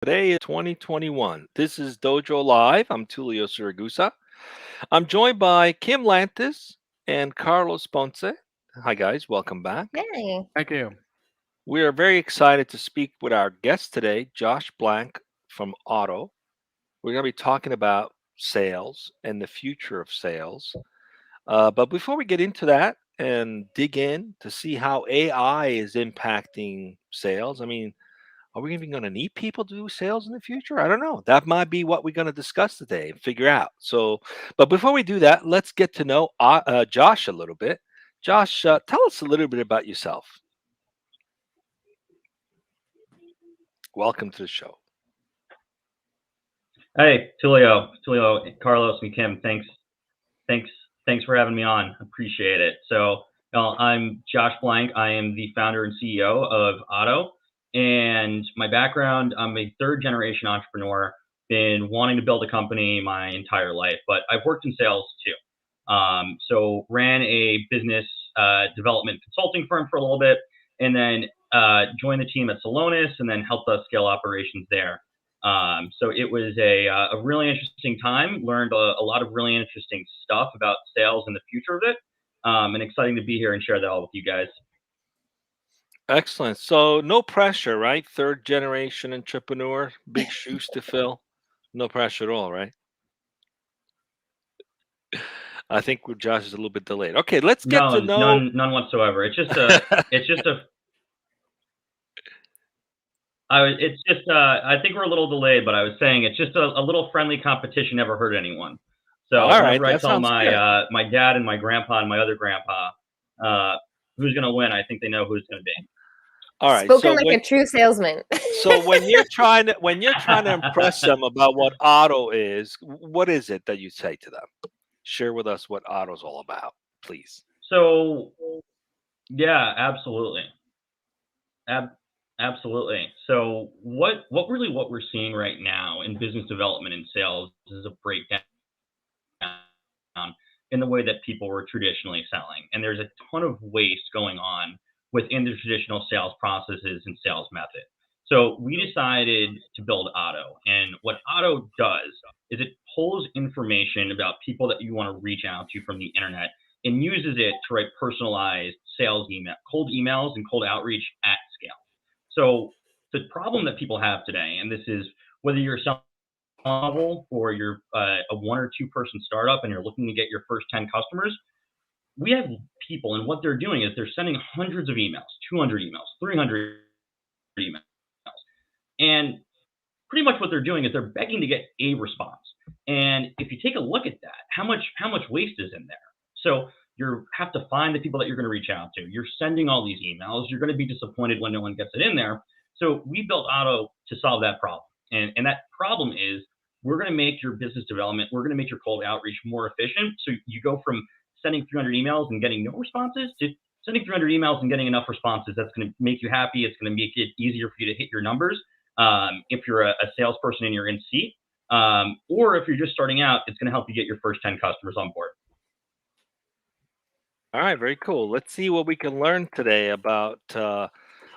Today is 2021. This is Dojo Live. I'm Tulio Siragusa. I'm joined by Kim Lantis and Carlos Ponce. Hi, guys. Welcome back. Hey. Thank you. We are very excited to speak with our guest today, Josh Blank from Otto. We're going to be talking about sales and the future of sales. But before we get into that and dig in to see how AI is impacting sales, are we even going to need people to do sales in the future? I don't know. That might be what we're going to discuss today and figure out. But before we do that, let's get to know Josh a little bit. Josh, tell us a little bit about yourself. Welcome to the show. Hey, Tulio, Carlos, and Kim. Thanks for having me on. Appreciate it. So, I'm Josh Blank. I am the founder and CEO of Otto. And my background, I'm a third generation entrepreneur, been wanting to build a company my entire life, but I've worked in sales too. So ran a business development consulting firm for a little bit, and then joined the team at Salonis, and then helped us scale operations there. So it was a really interesting time, learned a lot of really interesting stuff about sales and the future of it, and exciting to be here and share that all with you guys. Excellent. So no pressure, right? Third generation entrepreneur, big shoes to fill. No pressure at all, right? I think with Josh is a little bit delayed. Okay, let's get No, to know. none whatsoever. I think we're a little delayed, but I was saying it's just a little friendly competition never hurt anyone. So All right, whenever I that tell sounds good. my dad and my grandpa and my other grandpa who's gonna win, I think they know who it's gonna be. All right. Spoken like a true salesman. So when you're trying to impress them about what Otto is, what is it that you say to them? Share with us what Otto's all about, please. So yeah, absolutely. Absolutely. So what we're seeing right now in business development and sales is a breakdown in the way that people were traditionally selling. And there's a ton of waste going on within the traditional sales processes and sales method. So we decided to build Otto. And what Otto does is it pulls information about people that you want to reach out to from the internet and uses it to write personalized sales cold emails and cold outreach at scale. So the problem that people have today, and this is whether you're selling level or you're a one or two person startup and you're looking to get your first 10 customers, we have people, and what they're doing is they're sending hundreds of emails, 200 emails, 300 emails. And pretty much what they're doing is they're begging to get a response. And if you take a look at that, how much waste is in there? So you have to find the people that you're going to reach out to. You're sending all these emails. You're going to be disappointed when no one gets it in there. So we built Otto to solve that problem. And that problem is we're going to make your business development, we're going to make your cold outreach more efficient. So you go from sending 300 emails and getting no responses to sending 300 emails and getting enough responses. That's going to make you happy. It's going to make it easier for you to hit your numbers. If you're a salesperson and you're in seat, or if you're just starting out, it's going to help you get your first 10 customers on board. All right, very cool. Let's see what we can learn today about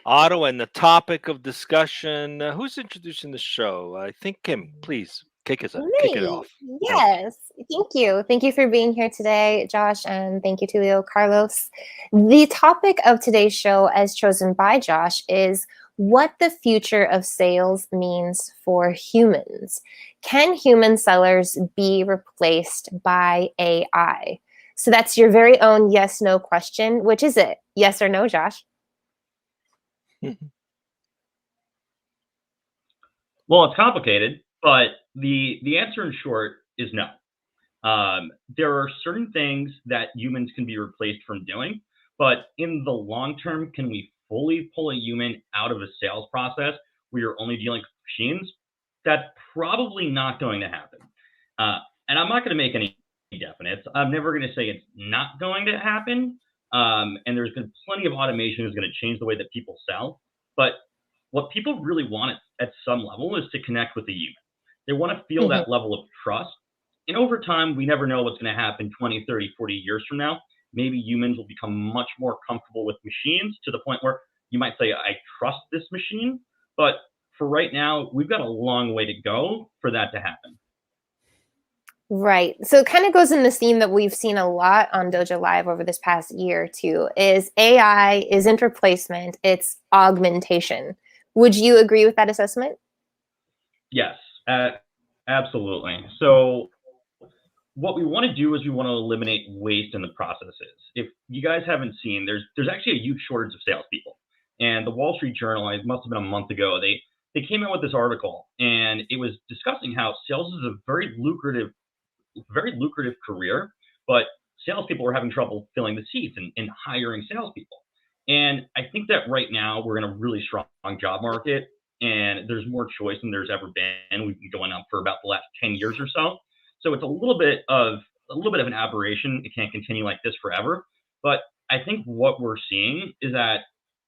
Otto and the topic of discussion. Who's introducing the show? I think Kim, please kick it off. Yes. Thank you. Thank you for being here today, Josh, and thank you to Leo Carlos. The topic of today's show, as chosen by Josh, is what the future of sales means for humans. Can human sellers be replaced by AI? So that's your very own yes/no question. Which is it? Yes or no, Josh? Well, it's complicated, but the answer in short is no. There are certain things that humans can be replaced from doing, but in the long term, can we fully pull a human out of a sales process where you're only dealing with machines? That's probably not going to happen. And I'm not going to make any definites. I'm never going to say it's not going to happen. And there's been plenty of automation is going to change the way that people sell. But what people really want at some level is to connect with the human. They want to feel that level of trust. And over time, we never know what's going to happen 20, 30, 40 years from now. Maybe humans will become much more comfortable with machines to the point where you might say, I trust this machine. But for right now, we've got a long way to go for that to happen. Right. So it kind of goes in the theme that we've seen a lot on Dojo Live over this past year or two is AI isn't replacement, it's augmentation. Would you agree with that assessment? Yes, absolutely. So what we want to do is we want to eliminate waste in the processes. If you guys haven't seen, there's actually a huge shortage of salespeople. And the Wall Street Journal, it must have been a month ago, they came out with this article, and it was discussing how sales is a very lucrative career, but salespeople are having trouble filling the seats and hiring salespeople. And I think that right now we're in a really strong job market, and there's more choice than there's ever been. We've been going up for about the last 10 years or so. So it's a little bit of an aberration. It can't continue like this forever. But I think what we're seeing is that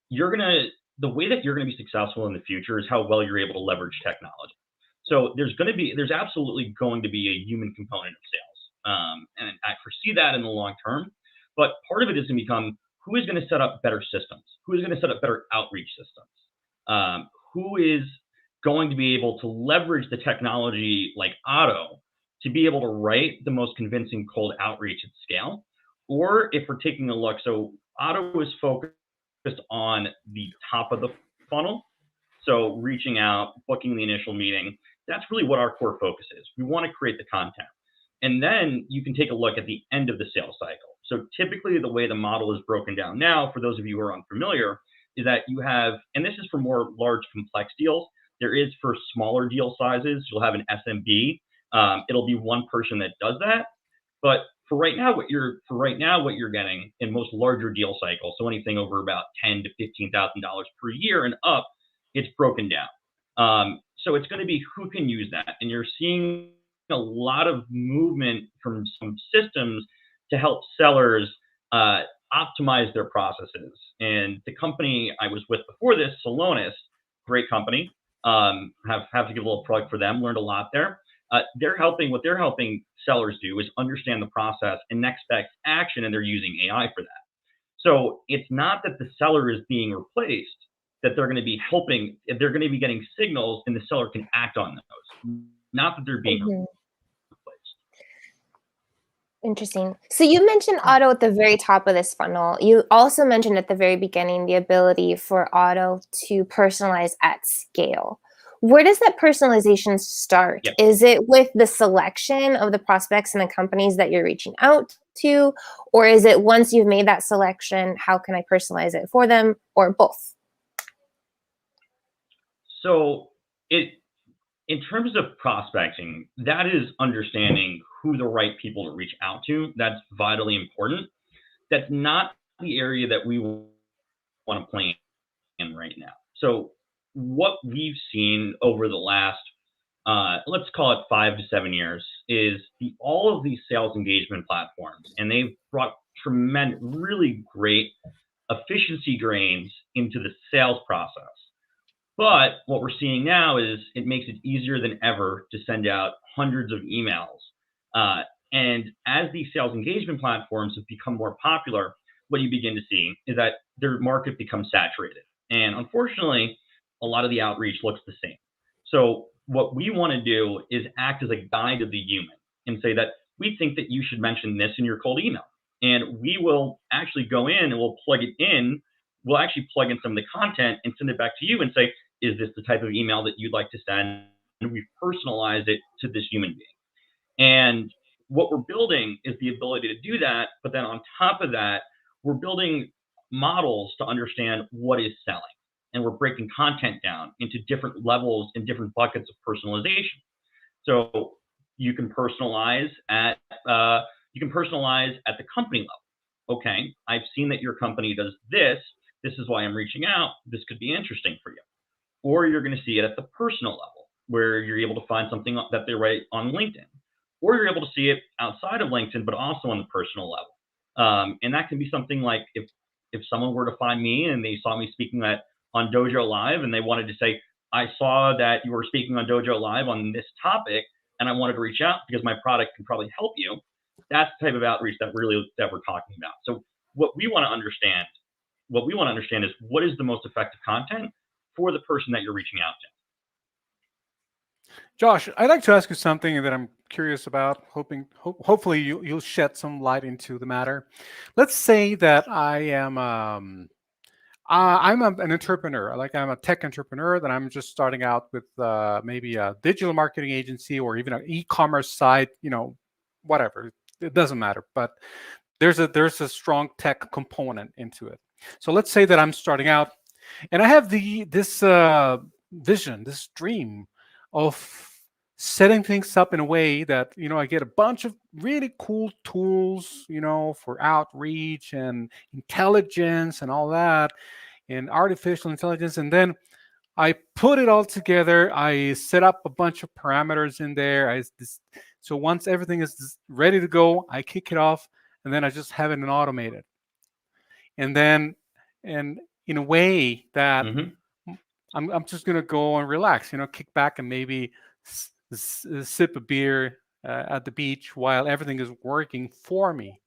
the way that you're gonna be successful in the future is how well you're able to leverage technology. So there's absolutely going to be a human component of sales, and I foresee that in the long term. But part of it is going to become who is going to set up better systems, who is going to set up better outreach systems, who is going to be able to leverage the technology like Otto to be able to write the most convincing cold outreach at scale. Or if we're taking a look, so Otto is focused on the top of the funnel. So reaching out, booking the initial meeting, that's really what our core focus is. We want to create the content. And then you can take a look at the end of the sales cycle. So typically the way the model is broken down now, for those of you who are unfamiliar, is that you have, and this is for more large complex deals, there is for smaller deal sizes, you'll have an SMB. It'll be one person that does that. But for right now, what you're getting in most larger deal cycles, so anything over about $10,000 to $15,000 per year and up, it's broken down. So it's going to be who can use that, and you're seeing a lot of movement from some systems to help sellers optimize their processes. And the company I was with before this, Salonis, great company, have to give a little plug for them. Learned a lot there. What they're helping sellers do is understand the process and next best action, and they're using AI for that. So it's not that the seller is being replaced, that they're going to be helping, they're going to be getting signals and the seller can act on those. Not that they're being replaced. Interesting. So you mentioned Otto at the very top of this funnel. You also mentioned at the very beginning the ability for Otto to personalize at scale. Where does that personalization start? Yep. Is it with the selection of the prospects and the companies that you're reaching out to? Or is it once you've made that selection, how can I personalize it for them, or both? So in terms of prospecting, that is understanding who the right people to reach out to. That's vitally important. That's not the area that we want to play in right now. So what we've seen over the last, let's call it 5 to 7 years, is all of these sales engagement platforms, and they've brought tremendous, really great efficiency gains into the sales process. But what we're seeing now is it makes it easier than ever to send out hundreds of emails. And as these sales engagement platforms have become more popular, what you begin to see is that their market becomes saturated. And unfortunately, a lot of the outreach looks the same. So what we want to do is act as a guide of the human and say that we think that you should mention this in your cold email. And we will actually go in and we'll plug it in. We'll actually plug in some of the content and send it back to you and say, is this the type of email that you'd like to send? And we've personalized it to this human being. And what we're building is the ability to do that. But then on top of that, we're building models to understand what is selling. And we're breaking content down into different levels and different buckets of personalization. So you can personalize at the company level. Okay, I've seen that your company does this. This is why I'm reaching out. This could be interesting for you. Or you're going to see it at the personal level, where you're able to find something that they write on LinkedIn. Or you're able to see it outside of LinkedIn, but also on the personal level. And that can be something like if someone were to find me and they saw me speaking on Dojo Live and they wanted to say, I saw that you were speaking on Dojo Live on this topic, and I wanted to reach out because my product can probably help you. That's the type of outreach that we're talking about. So what we want to understand is what is the most effective content for the person that you're reaching out to. Josh, I'd like to ask you something that I'm curious about. Hopefully you'll shed some light into the matter. Let's say that an entrepreneur. Like I'm a tech entrepreneur. That I'm just starting out with maybe a digital marketing agency or even an e-commerce site. Whatever. It doesn't matter. But there's a strong tech component into it. So let's say that I'm starting out, and I have this vision, this dream of setting things up in a way that I get a bunch of really cool tools, for outreach and intelligence and all that, and artificial intelligence, and then I put it all together. I set up a bunch of parameters in there. So once everything is ready to go, I kick it off, and then I just have it automated. And then, and in a way that Hmm. I'm just gonna go and relax, kick back and maybe sip a beer at the beach while everything is working for me.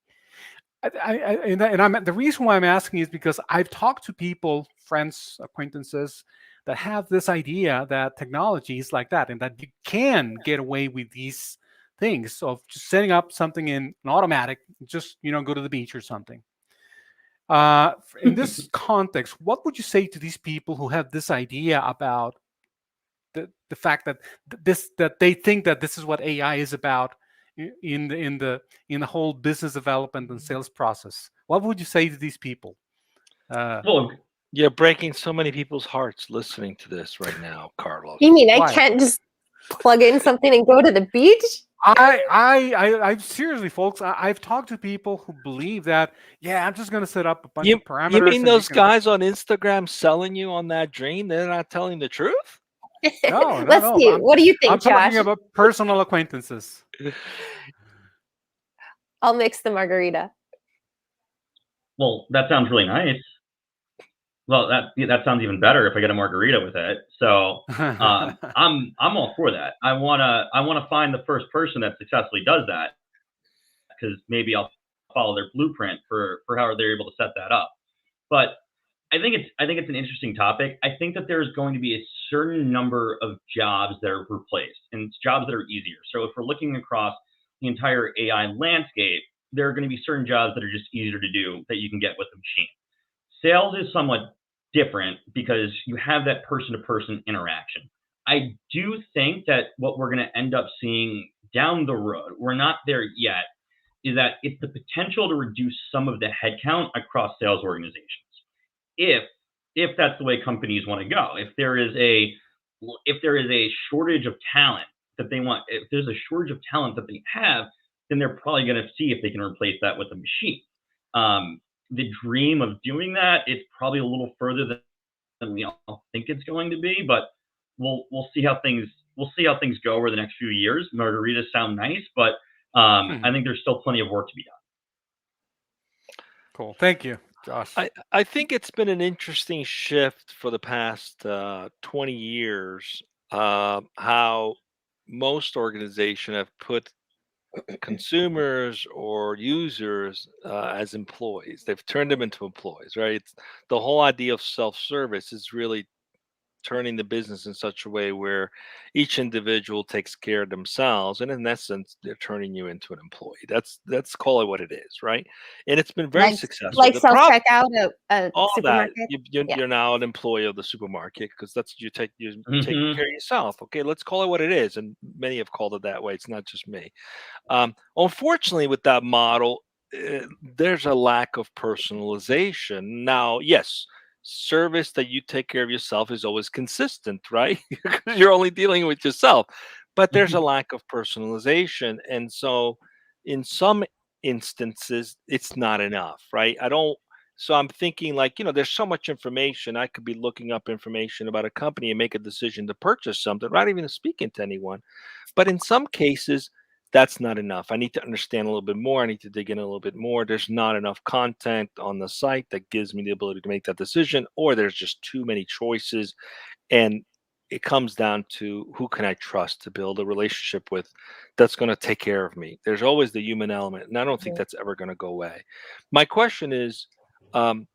And the reason why I'm asking is because I've talked to people, friends, acquaintances, that have this idea that technology is like that, and that you can get away with these things of just setting up something in an automatic, just go to the beach or something. In this context, what would you say to these people who have this idea about the fact that that they think that this is what AI is about in the whole business development and sales process? What would you say to these people? Well, You're breaking so many people's hearts listening to this right now, Carlos. You mean I Why? can't just plug in something and go to the beach? I seriously, folks, I've talked to people who believe that, yeah, I'm just going to set up a bunch You of parameters you mean and you those can. guys on Instagram selling you on that dream? They're not telling the truth? No, no, Let's no. see. What do you I'm think, Josh? talking about personal acquaintances. I'll mix the margarita. well, that sounds really nice. Well, that sounds even better if I get a margarita with it. So I'm all for that. I wanna find the first person that successfully does that, because maybe I'll follow their blueprint for how they're able to set that up. But I think it's an interesting topic. I think that there's going to be a certain number of jobs that are replaced and jobs that are easier. So if we're looking across the entire AI landscape, there are going to be certain jobs that are just easier to do that you can get with a machine. Sales is somewhat different because you have that person to person interaction. I do think that what we're going to end up seeing down the road, we're not there yet, is that it's the potential to reduce some of the headcount across sales organizations. If if that's the way companies want to go, if there is a shortage of talent that they want, if there's a shortage of talent that they have, then they're probably going to see if they can replace that with a machine. The dream of doing that, it's probably a little further than we all think it's going to be, but we'll see how things go over the next few years. Margaritas sound nice, but I think there's still plenty of work to be done. Cool. Thank you, Josh. I think it's been an interesting shift for the past 20 years, how most organizations have put consumers or users as employees. They've turned them into employees, right? The whole idea of self-service is really turning the business in such a way where each individual takes care of themselves, and in essence they're turning you into an employee. That's call it what it is, right? And it's been very Like successful. like The self problem, checkout at a all that, supermarket. Yeah. you're now an employee of the supermarket because that's you're taking Hmm. care of yourself. Okay, let's call it what it is, and many have called it that way. It's not just me. Unfortunately, with that model, there's a lack of personalization. Now, yes, service that you take care of yourself is always consistent, right? Because you're only dealing with yourself. But there's a lack of personalization. And so, in some instances, it's not enough, right? I don't. So I'm thinking like, there's so much information. I could be looking up information about a company and make a decision to purchase something, not even speaking to anyone. But in some cases, that's not enough. I need to understand a little bit more. I need to dig in a little bit more. There's not enough content on the site that gives me the ability to make that decision, or there's just too many choices. And it comes down to who can I trust to build a relationship with that's going to take care of me. There's always the human element, and I don't think Mhm. that's ever going to go away. My question is, um,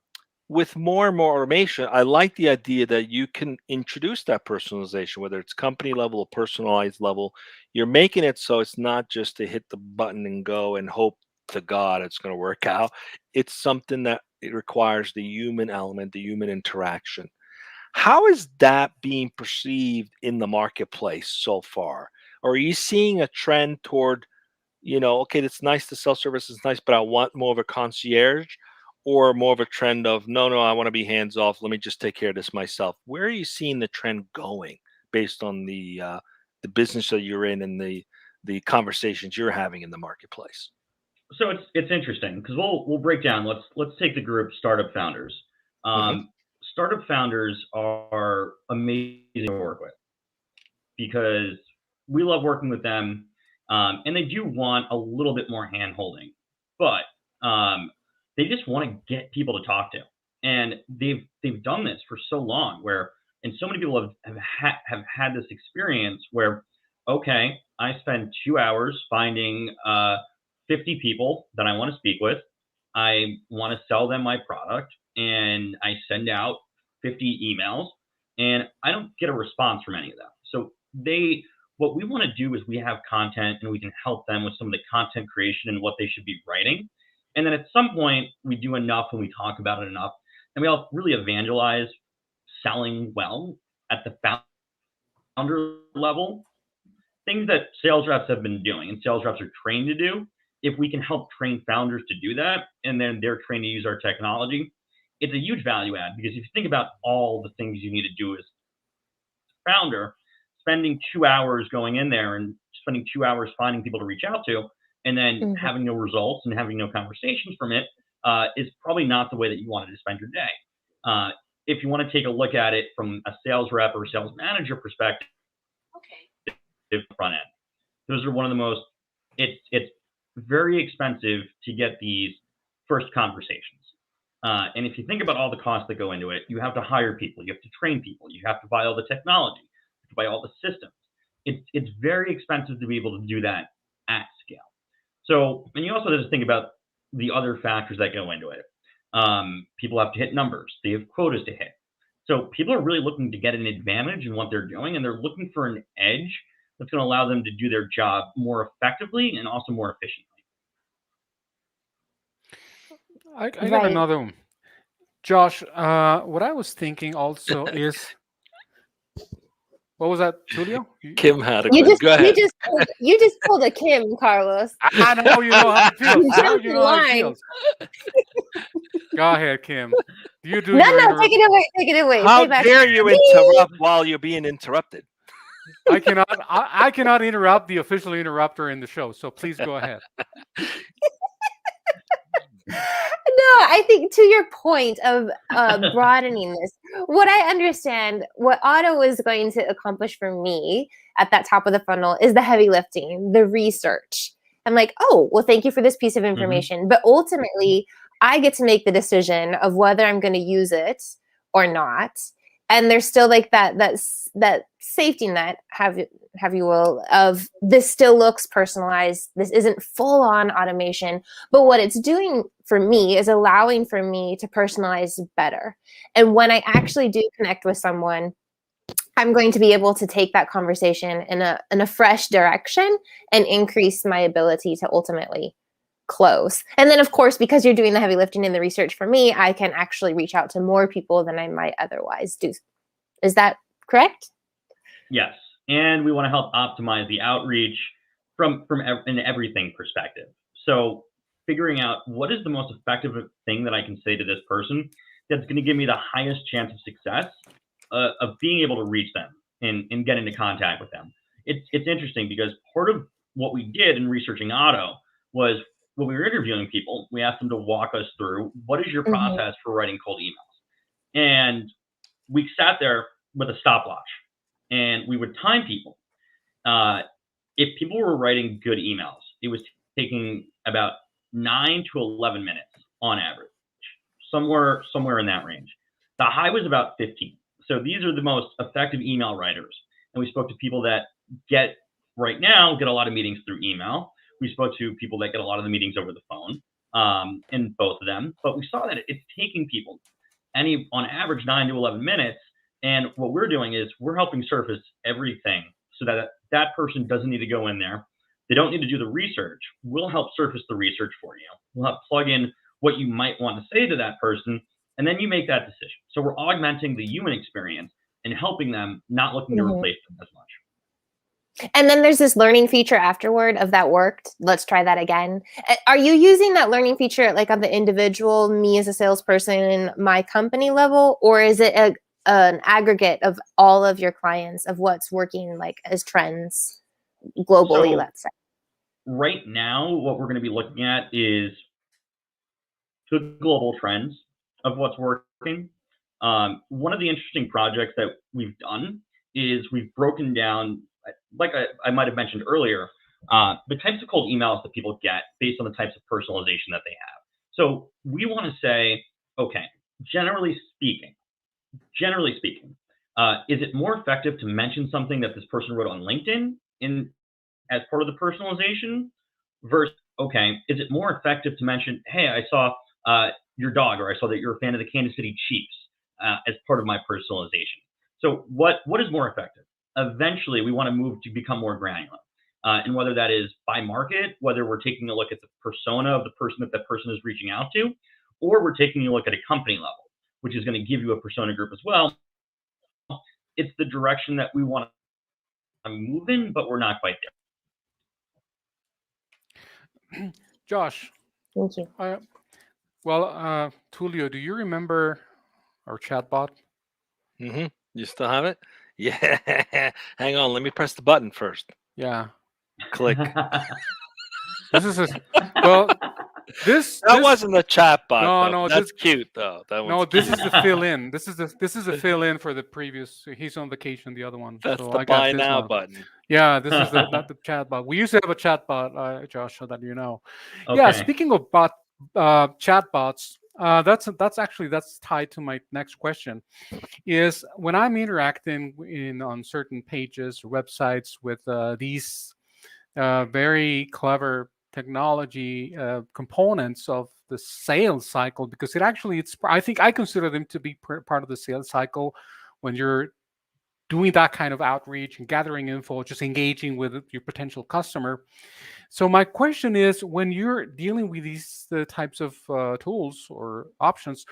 with more and more automation, I like the idea that you can introduce that personalization, whether it's company level or personalized level. You're making it so it's not just to hit the button and go and hope to God it's going to work out. It's something that it requires the human element, the human interaction. How is that being perceived in the marketplace so far? Or are you seeing a trend toward, okay, it's nice to sell services, nice, but I want more of a concierge, or more of a trend of, no, no, I want to be hands off. Let me just take care of this myself. Where are you seeing the trend going based on the business that you're in and the conversations you're having in the marketplace? So it's interesting because we'll break down. Let's take the group startup founders. Hmm. Startup founders are amazing to work with because we love working with them, and they do want a little bit more hand holding, but they just want to get people to talk to, and they've done this for so long. And so many people have had this experience where, okay, I spend 2 hours finding 50 people that I want to speak with. I want to sell them my product, and I send out 50 emails, and I don't get a response from any of them. So what we want to do is we have content and we can help them with some of the content creation and what they should be writing. And then at some point we do enough and we talk about it enough and we all really evangelize selling well at the founder level, things that sales reps have been doing and sales reps are trained to do. If we can help train founders to do that and then they're trained to use our technology, it's a huge value add, because if you think about all the things you need to do as a founder, spending 2 hours going in there and spending 2 hours finding people to reach out to and then having no results and having no conversations from it is probably not the way that you wanted to spend your day. If you want to take a look at it from a sales rep or sales manager perspective, front end, those are one of the most, it's very expensive to get these first conversations. And if you think about all the costs that go into it, you have to hire people, you have to train people, you have to buy all the technology, you have to buy all the systems. It's very expensive to be able to do that at scale. So, and you also have to think about the other factors that go into it. People have to hit numbers, they have quotas to hit. So people are really looking to get an advantage in what they're doing, and they're looking for an edge that's going to allow them to do their job more effectively and also more efficiently. I got another one. Josh, what I was thinking also is, what was that, Tulio? Kim had a You question. Go ahead. you just pulled a Kim, Carlos. I know you know how it feels. You I know jumped you in know how it line. feels. Go ahead, Kim. You do No, your take it away. Take it away. How Say back. dare you interrupt while you're being interrupted? I cannot interrupt the official interrupter in the show, so please go ahead. No, I think to your point of broadening this, what I understand, what Otto is going to accomplish for me at that top of the funnel is the heavy lifting, the research. I'm like, oh, well, thank you for this piece of information. But ultimately, I get to make the decision of whether I'm going to use it or not. And there's still like that safety net, have you will, of this still looks personalized. This isn't full on automation, but what it's doing for me is allowing for me to personalize better. And when I actually do connect with someone, I'm going to be able to take that conversation in a fresh direction and increase my ability to ultimately close. And then, of course, because you're doing the heavy lifting and the research for me, I can actually reach out to more people than I might otherwise do. Is that correct? Yes. And we want to help optimize the outreach from an everything perspective. So figuring out what is the most effective thing that I can say to this person that's going to give me the highest chance of success of being able to reach them and get into contact with them. It's interesting because part of what we did in researching Otto was when we were interviewing people, we asked them to walk us through what is your process for writing cold emails. And we sat there with a stopwatch and we would time people. If people were writing good emails, it was taking about 9 to 11 minutes on average, somewhere in that range. The high was about 15. So these are the most effective email writers. And we spoke to people that right now get a lot of meetings through email. We spoke to people that get a lot of the meetings over the phone, in both of them. But we saw that it's taking people on average 9 to 11 minutes. And what we're doing is we're helping surface everything so that that person doesn't need to go in there. They don't need to do the research. We'll help surface the research for you. We'll help plug in what you might want to say to that person, and then you make that decision. So we're augmenting the human experience and helping them, not looking to replace them as much. And then there's this learning feature afterward of that worked. Let's try that again. Are you using that learning feature like on the individual, me as a salesperson, my company level, or is it an aggregate of all of your clients of what's working like as trends globally, So let's say? right now, what we're going to be looking at is the global trends of what's working. One of the interesting projects that we've done is we've broken down, like I might have mentioned earlier, the types of cold emails that people get based on the types of personalization that they have. So we want to say, okay, generally speaking, is it more effective to mention something that this person wrote on LinkedIn as part of the personalization versus, okay, is it more effective to mention, hey, I saw your dog, or I saw that you're a fan of the Kansas City Chiefs as part of my personalization. So what is more effective? Eventually, we want to move to become more granular. And whether that is by market, whether we're taking a look at the persona of the person that person is reaching out to, or we're taking a look at a company level, which is going to give you a persona group as well. It's the direction that we want to move in, but we're not quite there. Josh. Thank you. Tulio, do you remember our chatbot? Mm-hmm. You still have it? Yeah. Hang on. Let me press the button first. Yeah. Click. This is that wasn't a chat bot. No, that's cute though. This is the fill in. This is the fill in for the previous. He's on vacation. The other one. That's so the I buy got this now one. button. Yeah, this is not the chat bot. We used to have a chat bot, Josh, so that you know. Okay. Yeah, speaking of chat bots, that's tied to my next question. Is when I'm interacting on certain pages or websites with these very clever technology components of the sales cycle, because I consider them to be part of the sales cycle when you're doing that kind of outreach and gathering info, just engaging with your potential customer. So my question is, when you're dealing with these types of tools or options,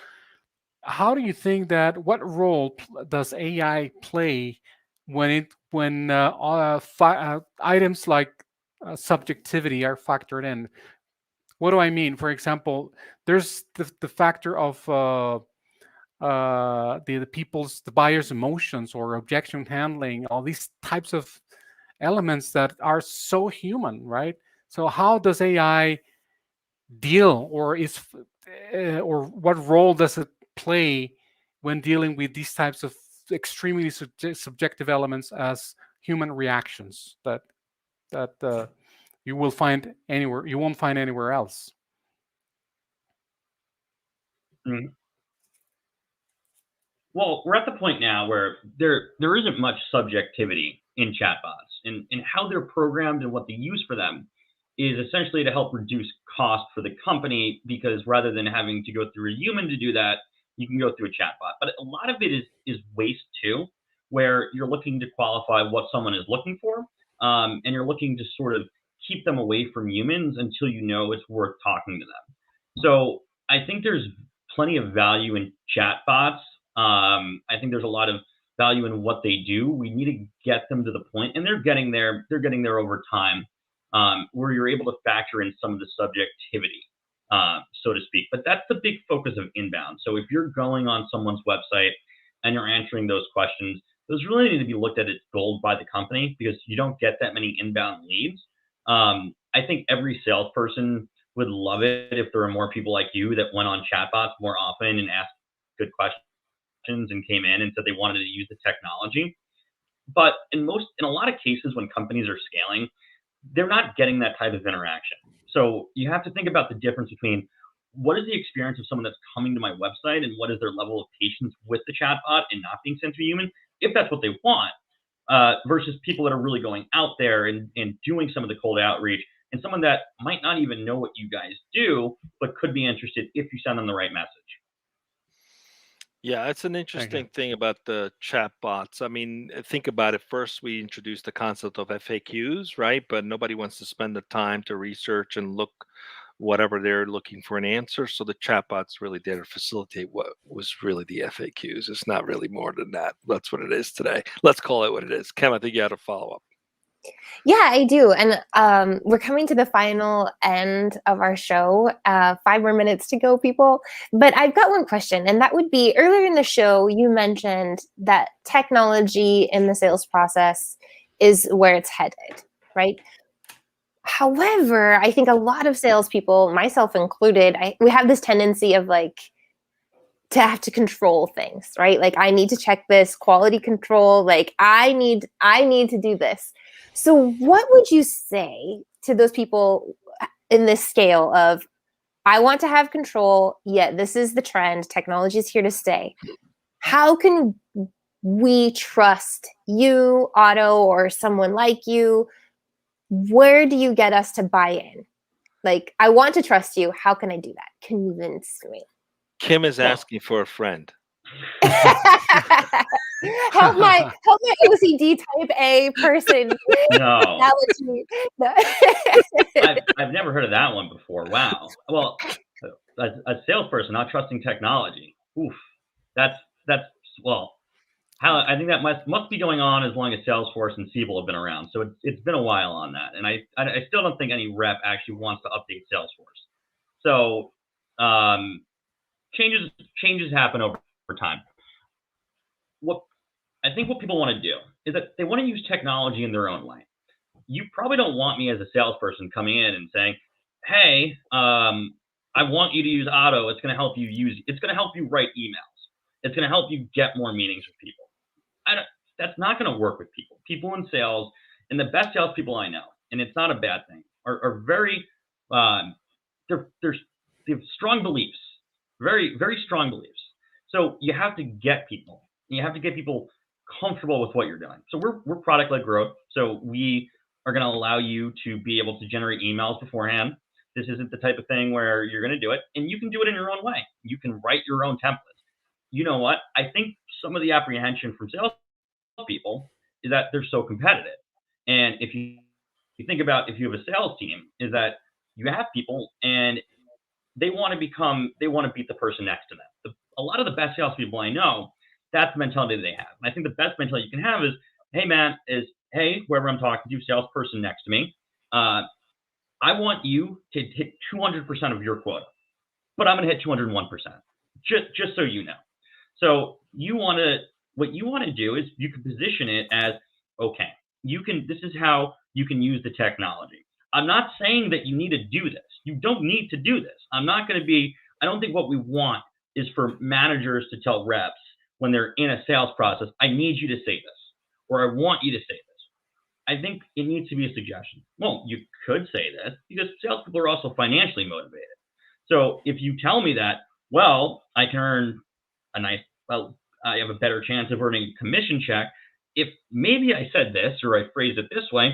how do you think what role does AI play when items like subjectivity are factored in? What do I mean? For example, there's the factor of the buyer's emotions or objection handling, all these types of elements that are so human, right? So how does AI deal, or what role does it play when dealing with these types of extremely subjective elements as human reactions that you won't find anywhere else? Mm-hmm. Well, we're at the point now where there isn't much subjectivity in chatbots, and how they're programmed and what the use for them is essentially to help reduce cost for the company, because rather than having to go through a human to do that, you can go through a chatbot. But a lot of it is waste too, where you're looking to qualify what someone is looking for, and you're looking to sort of keep them away from humans until you know it's worth talking to them. So I think there's plenty of value in chatbots. I think there's a lot of value in what they do. We need to get them to the point, and they're getting there. They're getting there over time, where you're able to factor in some of the subjectivity, so to speak. But that's the big focus of inbound. So if you're going on someone's website and you're answering those questions, those really need to be looked at as gold by the company, because you don't get that many inbound leads. I think every salesperson would love it if there were more people like you that went on chatbots more often and asked good questions and came in and said they wanted to use the technology. But in a lot of cases, when companies are scaling, they're not getting that type of interaction. So you have to think about the difference between what is the experience of someone that's coming to my website and what is their level of patience with the chatbot and not being sent to a human, if that's what they want, versus people that are really going out there and doing some of the cold outreach, and someone that might not even know what you guys do, but could be interested if you send them the right message. Yeah, it's an Thank you. interesting thing about the chat bots. I mean, think about it. First, we introduced the concept of FAQs, right? But nobody wants to spend the time to research and look whatever they're looking for an answer. So the chatbots really did facilitate what was really the FAQs. It's not really more than that. That's what it is today. Let's call it what it is. Kim, I think you had a follow up. Yeah, I do. And we're coming to the final end of our show. 5 more minutes to go, people. But I've got one question, and that would be earlier in the show, you mentioned that technology in the sales process is where it's headed, right? However, I think a lot of salespeople, myself included, we have this tendency of like to have to control things, right? Like I need to check this quality control. Like I need to do this. So what would you say to those people in this scale of I want to have control, yet this is the trend, technology is here to stay. How can we trust you, Otto, or someone like you? Where do you get us to buy in? Like, I want to trust you. How can I do that? Convince me. Kim is Well, asking for a friend. help my OCD type A person no, analogy. No. I've never heard of that one before. Wow. Well, a salesperson not trusting technology. Oof. That's well. How I think that must be going on as long as Salesforce and Siebel have been around. So it's been a while on that, and I still don't think any rep actually wants to update Salesforce. So changes happen over time. What I think what people want to do is that they want to use technology in their own way. You probably don't want me as a salesperson coming in and saying, "Hey, I want you to use Otto. It's going to help you It's going to help you write emails. It's going to help you get more meetings with people." That's not going to work with people. People in sales, and the best salespeople I know, and it's not a bad thing, are very, um, they have strong beliefs, very very strong beliefs. So you have to get people. You have to get people comfortable with what you're doing. So we're product led growth. So we are going to allow you to be able to generate emails beforehand. This isn't the type of thing where you're going to do it, and you can do it in your own way. You can write your own templates. You know what? I think some of the apprehension from sales people is that they're so competitive. And if you think about if you have a sales team, is that you have people and they want to beat the person next to them. A lot of the best salespeople I know, that's the mentality they have. And I think the best mentality you can have is, hey man, hey, whoever I'm talking to, salesperson next to me, I want you to hit 200% of your quota, but I'm going to hit 201%, just so you know. So what you want to do is you can position it as, okay, this is how you can use the technology. I'm not saying that you need to do this. You don't need to do this. I don't think what we want is for managers to tell reps when they're in a sales process, I need you to say this, or I want you to say this. I think it needs to be a suggestion. Well, you could say this because salespeople are also financially motivated. So if you tell me that, well, I can earn I have a better chance of earning a commission check. If maybe I said this or I phrased it this way,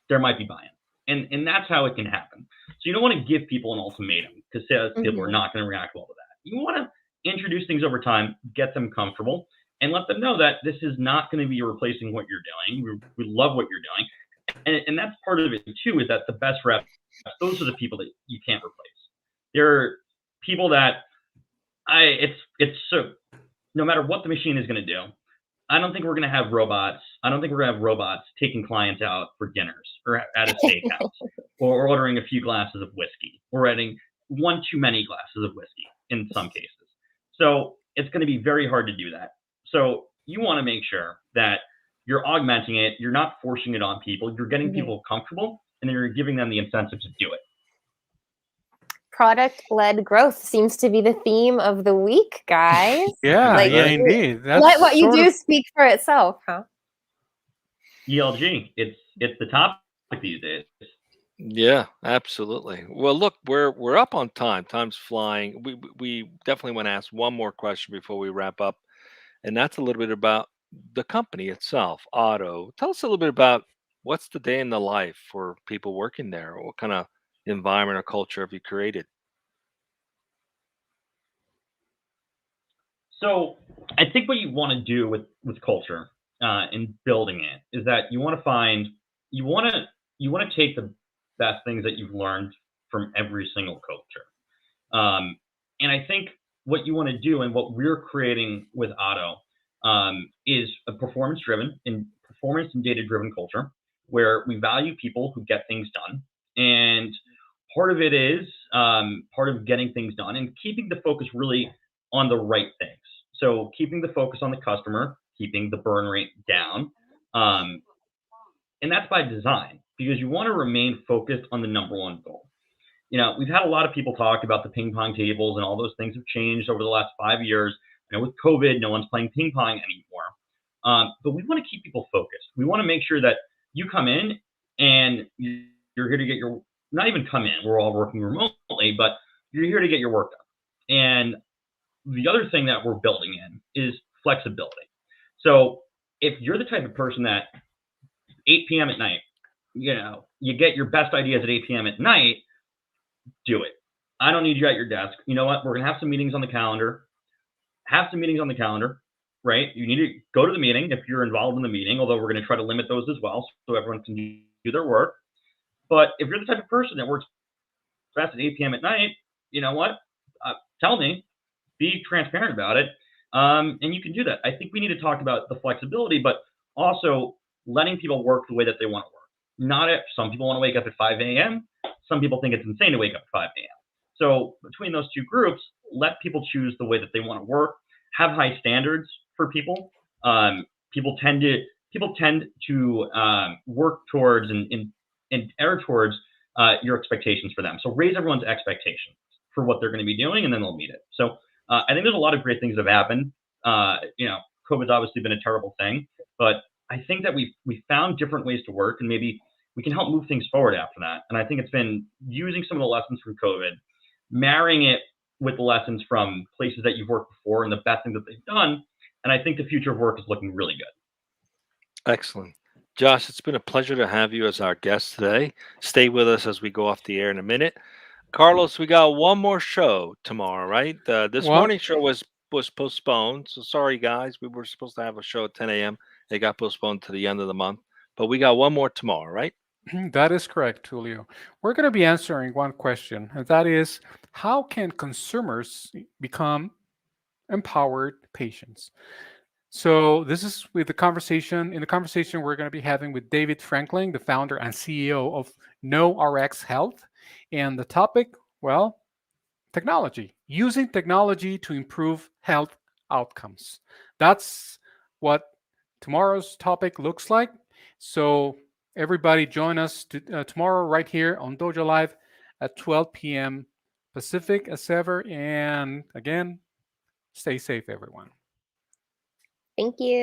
there might be buy-in. And that's how it can happen. So you don't want to give people an ultimatum because salespeople are not going to react well to that. You want to introduce things over time, get them comfortable, and let them know that this is not going to be replacing what you're doing. We love what you're doing. And that's part of it too, is that the best reps, those are the people that you can't replace. They're people that it's so no matter what the machine is going to do, I don't think we're going to have robots. I don't think we're going to have robots taking clients out for dinners or at a steakhouse or ordering a few glasses of whiskey or adding one too many glasses of whiskey in some cases. So it's going to be very hard to do that. So you want to make sure that you're augmenting it. You're not forcing it on people. You're getting people comfortable and then you're giving them the incentive to do it. Product-led growth seems to be the theme of the week, guys. Yeah, Like, yeah, indeed. let That's what you sort do of speak for itself, huh? ELG, it's the topic these days. Yeah, absolutely. Well, look, we're up on time. Time's flying. We definitely want to ask one more question before we wrap up, and that's a little bit about the company itself, Otto. Tell us a little bit about what's the day in the life for people working there. What kind of environment or culture have you created? So I think what you want to do with culture and building it is that you want to you want to take the best things that you've learned from every single culture. And I think what you want to do and what we're creating with Otto is a performance and data driven culture where we value people who get things done. And part of it is part of getting things done and keeping the focus really on the right things. So keeping the focus on the customer, keeping the burn rate down. Um, and that's by design because you want to remain focused on the number one goal. We've had a lot of people talk about the ping pong tables and all those things have changed over the last 5 years. With COVID, no one's playing ping pong anymore. But we want to keep people focused. We want to make sure that you come in and you're here to get your, not even come in, we're all working remotely, but you're here to get your work done. And the other thing that we're building in is flexibility. So if you're the type of person that 8 p.m. at night, you get your best ideas at 8 p.m. at night, do it. I don't need you at your desk. You know what? We're going to have some meetings on the calendar. Have some meetings on the calendar, right? You need to go to the meeting if you're involved in the meeting, although we're going to try to limit those as well so everyone can do their work. But if you're the type of person that works best at 8 p.m. at night, you know what? Tell me. Be transparent about it. And you can do that. I think we need to talk about the flexibility, but also letting people work the way that they want to work. Not if some people want to wake up at 5 a.m. Some people think it's insane to wake up at 5 a.m. So between those two groups, let people choose the way that they want to work. Have high standards for people. People tend to work towards and err towards your expectations for them. So raise everyone's expectations for what they're going to be doing, and then they'll meet it. So I think there's a lot of great things that have happened. COVID's obviously been a terrible thing, but I think that we found different ways to work, and maybe we can help move things forward after that. And I think it's been using some of the lessons from COVID, marrying it with the lessons from places that you've worked before and the best things that they've done. And I think the future of work is looking really good. Excellent. Josh, it's been a pleasure to have you as our guest today. Stay with us as we go off the air in a minute. Carlos, we got one more show tomorrow, right? This Well, morning show was postponed. So sorry, guys. We were supposed to have a show at 10 a.m. It got postponed to the end of the month. But we got one more tomorrow, right? that is correct, Julio. We're going to be answering one question, and that is, how can consumers become empowered patients? So this is with the conversation. In the conversation we're going to be having with David Franklin, the founder and CEO of No RX Health, and the topic, well, technology, using technology to improve health outcomes. That's what tomorrow's topic looks like. So everybody join us tomorrow right here on Dojo Live at 12 p.m. Pacific as ever. And again, stay safe, everyone. Thank you.